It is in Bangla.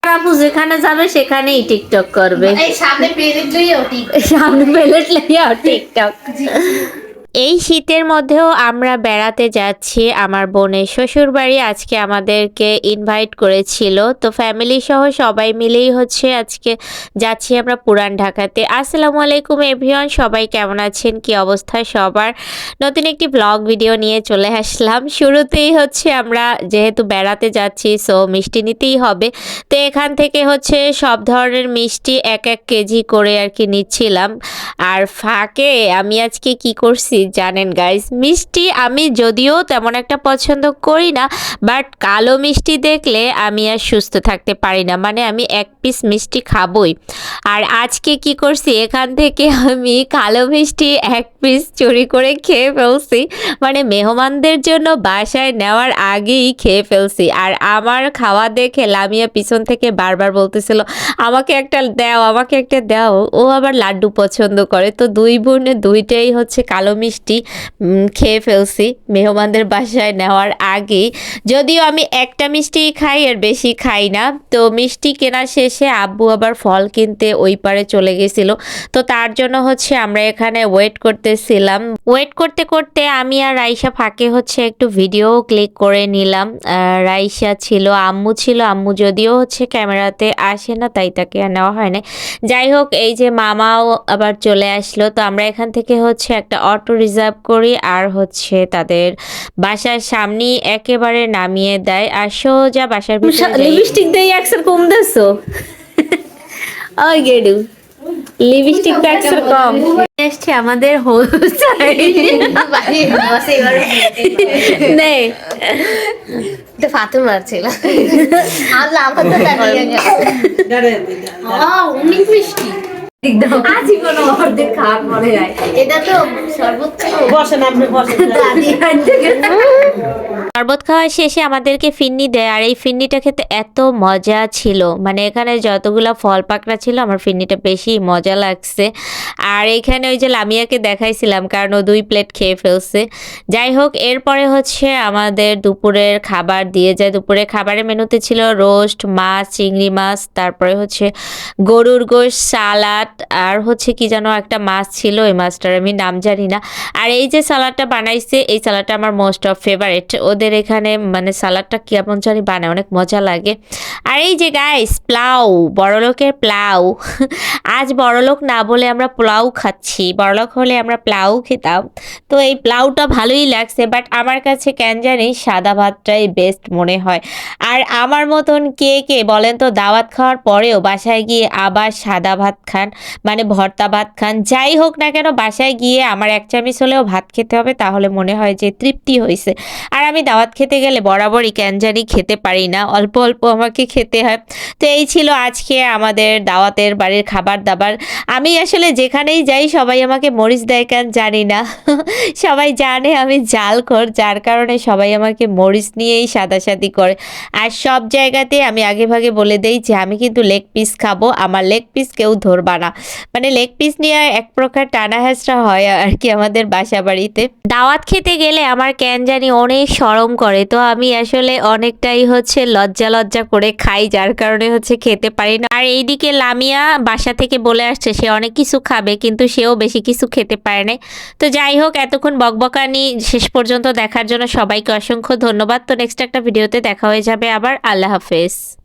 আপু যেখানে যাবে সেখানেই টিকটক করবে। সামনে প্লেট লইয়াও টিকটক। এই শীতের মধ্যেও আমরা বেড়াতে যাচ্ছি আমার বোনের শ্বশুর বাড়ি। আজকে আমাদেরকে ইনভাইট করেছিল, তো ফ্যামিলি সহ সবাই মিলেই হচ্ছে আজকে যাচ্ছি আমরা পুরান ঢাকাতে। আসসালামু আলাইকুম এভরিওয়ান, সবাই কেমন আছেন, কি অবস্থা সবার? নতুন একটি ব্লগ ভিডিও নিয়ে চলে আসলাম। শুরুতেই হচ্ছে আমরা যেহেতু বেড়াতে যাচ্ছি, সো মিষ্টি নিতেই হবে। তো এখান থেকে হচ্ছে সব ধরনের মিষ্টি 1-1 কেজি করে আর কি নিচ্ছিলাম। আর ফাঁকে আমি আজকে কি করছি জানেন গাইস? মিষ্টি আমি যদিও তেমন একটা পছন্দ করি না, বাট কালো মিষ্টি দেখলে আমি আর সুস্থ থাকতে পারি না, মানে আমি 1 পিস মিষ্টি খাবই। আর আজকে কি করছি, এখান থেকে আমি কালো মিষ্টি 1 পিস চুরি করে খেয়ে ফেলছি, মানে মেহমানদের জন্য বাসায় নেওয়ার আগেই খেয়ে ফেলছি। আর আমার খাওয়া দেখে লামিয়া পিছন থেকে বারবার বলতেছিল আমাকে একটা দাও, আমাকে একটা দাও। ও আবার লাড্ডু পছন্দ করে, তো দুই বোনে দুইটাই হচ্ছে কালো মিষ্টি খেয়ে ফেলছি মেহমানদের বাসায় নেওয়ার আগেই। যদিও আমি একটা মিষ্টি খাই, আর বেশি খাই না। তো মিষ্টি কেনা শেষে আব্বু আবার ফল কিনতে ওই পারে চলে গেছিল, তো তার জন্য হচ্ছে আমরা এখানে ওয়েট করতেছিলাম। ওয়েট করতে করতে আমি আর রাইসা ফাঁকে হচ্ছে একটু ভিডিও ক্লিক করে নিলাম। রাইসা ছিল, আম্মু ছিল। আম্মু যদিও হচ্ছে ক্যামেরাতে আসে না, তাই তাকে আর নেওয়া হয় না। যাই হোক, এই যে মামাও আবার চলে আসলো, তো আমরা এখান থেকে হচ্ছে একটা অটো রিজার্ভ করি, আর হচ্ছে তাদের বাসার সামনেই একেবারে নামিয়ে দেয়, আর সোজা বাসার ভিতরে। লিপস্টিক দিয়ে একসার কম দেছো ওই গেডু, লিপস্টিক তো একসার কম এসছে আমাদের নে ফাতেমা ছিল আল্লাহ আমার তো দাঁড়িয়ে গেল অনেক মিষ্টি আজীবন অর্ধেক খাওয়ার মনে হয়। এটা তো সর্বোচ্চ শরবত খাওয়া শেষে আমাদেরকে ফিন্নি দেয়, আর এই ফিন্নিটা খেতে এত মজা ছিল, মানে এখানে যতগুলা ফল পাকড়া ছিল আমার ফিন্নিটা বেশি মজা লাগছে। আর এখানে ওই যে লামিয়াকে দেখাইছিলাম, কারণ ও 2 প্লেট খেয়ে ফেলছে। যাই হোক, এরপরে হচ্ছে আমাদের দুপুরের খাবার দিয়ে যায়। দুপুরের খাবারের মেনুতে ছিল রোস্ট মাছ, চিংড়ি মাছ, তারপরে হচ্ছে গরুর গোশত, সালাড, আর হচ্ছে কি যেন একটা মাছ ছিল, ওই মাছটার আমি নাম জানি না। আর এই যে সালাডটা বানাইছে, এই সালাডটা আমার মোস্ট অফ ফেভারিট। ওদের এখানে মানে সালাডটা কেমন জানি বানায়, অনেক মজা লাগে। আর এই যে গাইস, প্লাউ, বড়লোকের প্লাউ। আজ বড়লোক না বলে আমরা পোলাও খাচ্ছি, বড়লোক হলে আমরা প্লাউ খেতাম। তো এই প্লাউটা ভালোই লাগছে, বাট আমার কাছে কেন জানি সাদা ভাতটাই বেস্ট মনে হয়। আর আমার মতন কে কে বলেন তো দাওয়াত খাওয়ার পরেও বাসায় গিয়ে আবার সাদা ভাত খান, মানে ভর্তা ভাত খান? যাই হোক না কেন, বাসায় গিয়ে আমার 1 চামচ হলেও ভাত খেতে হবে, তাহলে মনে হয় যে তৃপ্তি হয়েছে। আর আমি দাওয়াত খেতে গেলে বরাবরই কেন জানি খেতে পারি না, অল্প অল্প আমাকে খেতে হয়। তো এই ছিল আজকে আমাদের দাওয়াতের বাড়ির খাবার দাবার। আমি আসলে যেখানেই যাই সবাই আমাকে মরিচ দেয় কেন জানি না। সবাই জানে আমি জালখোর, যার কারণে সবাই আমাকে মরিচ নিয়েই সাদাসাদি করে। আর সব জায়গাতে আমি আগে ভাগে বলে দেই যে আমি কিন্তু লেগ পিস খাবো, আমার লেগ পিস কেউ ধরবা না। মানে লেগ পিস নিয়ে এক প্রকার টানা হেঁচড়া হয় আর কি আমাদের বাসা বাড়িতে। দাওয়াত খেতে গেলে আমার কেন জানি অনেক শরম করে, তো আমি আসলে অনেকটাই হচ্ছে লজ্জা লজ্জা করে খাই, যার কারণে হচ্ছে খেতে পারি না। আর এইদিকে লামিয়া বাসা থেকে বলে আসছে সে অনেক কিছু খাবে, কিন্তু সেও বেশি কিছু খেতে পারে না। তো যাই হোক, এতক্ষণ বকবকানি শেষ পর্যন্ত দেখার জন্য সবাইকে অসংখ্য ধন্যবাদ। তো নেক্সট একটা ভিডিওতে দেখা হয়ে যাবে আবার। আল্লাহ হাফেজ।